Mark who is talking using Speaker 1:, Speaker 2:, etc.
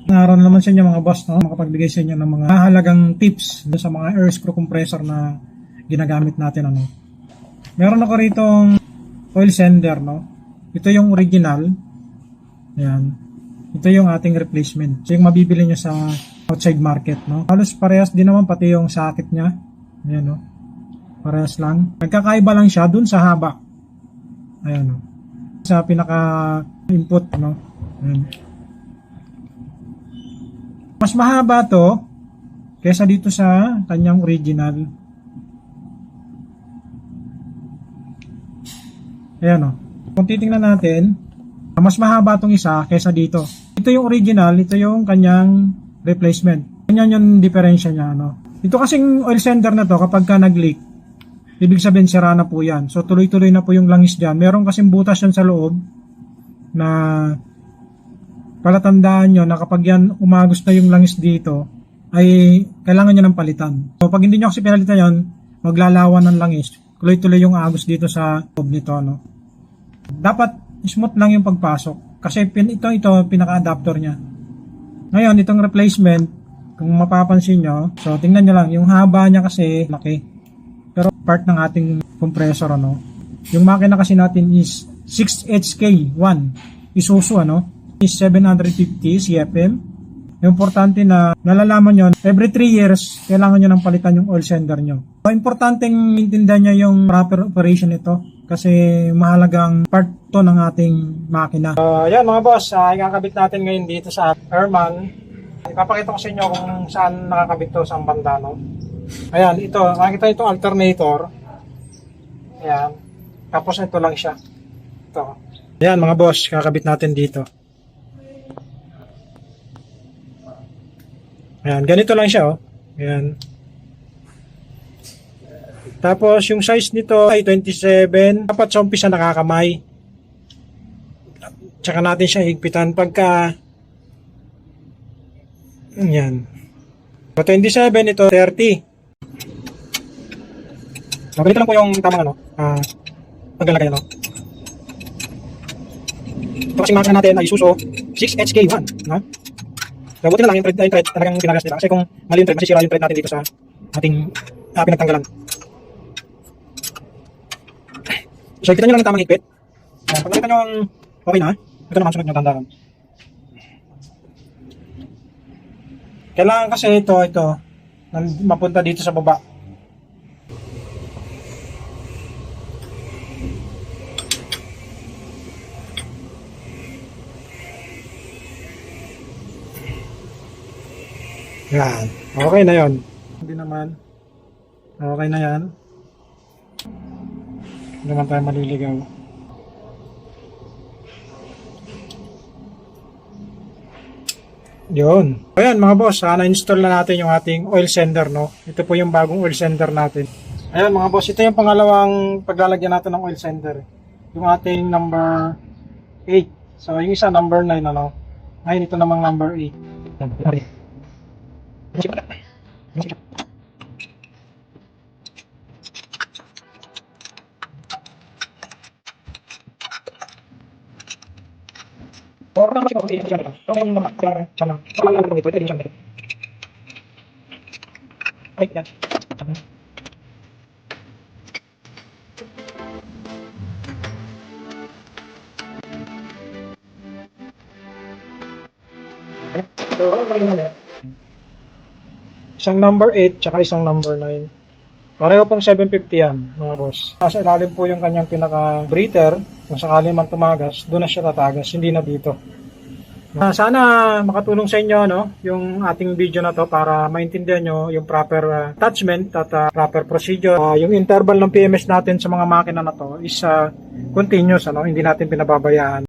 Speaker 1: Naroon naman sa inyo mga boss, no? Makapagbigay sa inyo ng mga halagang tips sa mga air screw compressor na ginagamit natin. Ano? Meron ako ritong oil sender. No? Ito yung original. Ayan. Ito yung ating replacement. So yung mabibili nyo sa outside market. No? Halos parehas din naman pati yung socket nya. Ayan, no? Parehas lang. Nagkakaiba lang siya dun sa haba. Ayan, no? Sa pinaka-input. No? Ayan. Mas mahaba to kaysa dito sa kanyang original. Ayan o. Kung titingnan natin, mas mahaba tong isa kaysa dito. Ito yung original, ito yung kanyang replacement. Ganyan yung diferensya niya. No? Ito kasing oil sender na to, kapag ka nag-leak, ibig sabihin sira na po yan. So tuloy-tuloy na po yung langis dyan. Meron kasing butas yan sa loob na palatandaan nyo na kapag yan umagos na yung langis dito, ay kailangan nyo ng palitan. So pag hindi nyo kasi pinalitan yan, maglalawan ng langis. Tuloy-tuloy yung agos dito sa loob nito. No? Dapat smooth lang yung pagpasok. Kasi ito pinaka-adapter nya. Ngayon, itong replacement, kung mapapansin nyo, so tingnan nyo lang, yung haba nya kasi laki. Pero part ng ating compressor, ano, yung makina kasi natin is 6HK1 Isuzu, ano, is 750 CFM. Importante na nalalaman nyo, every 3 years, kailangan nyo nang palitan yung oil sender nyo. So, importanteng maintindihan nyo yung proper operation nito kasi mahalagang part to ng ating makina. Yan mga boss, ikakabit natin ngayon dito sa Airman. Ipapakita ko sa inyo kung saan nakakabit to sa banda. No? Ayan, ito, makikita ito alternator. Ayan, tapos ito lang siya. Ito. Ayan mga boss, kakabit natin dito. Ayan, ganito lang siya, oh. Ayan. Tapos, yung size nito ay 27. Dapat sa umpisa nakakamay. Tsaka natin siya higpitan pagka ayan. So, 27, ito 30. So, ganito lang po yung tamang, ano, paglalagay, no? Ito kasi makina natin ay Isuzu 6HK1, no? So, buti na lang yung thread talagang pinagas nila. Kasi kung mali yung thread, masisira yung thread natin dito sa ating pinagtanggalan. So, kita nyo lang ng tamang higpit. Pag nakita nyo ang okay na, ito naman sunod nyo tandaan. Kailangan kasi ito, mapunta dito sa baba. Yan. Okay na yon. Hindi naman. Okay na yan. Hindi naman tayo maliligaw. Yun. Ayan mga boss, na-install na natin yung ating oil sender. No? Ito po yung bagong oil sender natin. Ayan mga boss, ito yung pangalawang paglalagyan natin ng oil sender. Yung ating number 8. So yung isa number 9. Ano? Ngayon ito namang number 8. Isang number 8 tsaka isang number 9. Pareho pong 750 yan mga boss. Nasa ilalim po yung kanyang pinaka breather. Kung sakali man tumagas, doon na siya tatagas, hindi na dito. Sana makatulong sa inyo, no, yung ating video na to para maintindihan nyo yung proper attachment at proper procedure. Yung interval ng PMS natin sa mga makina na to is continuous, ano, hindi natin pinababayaan.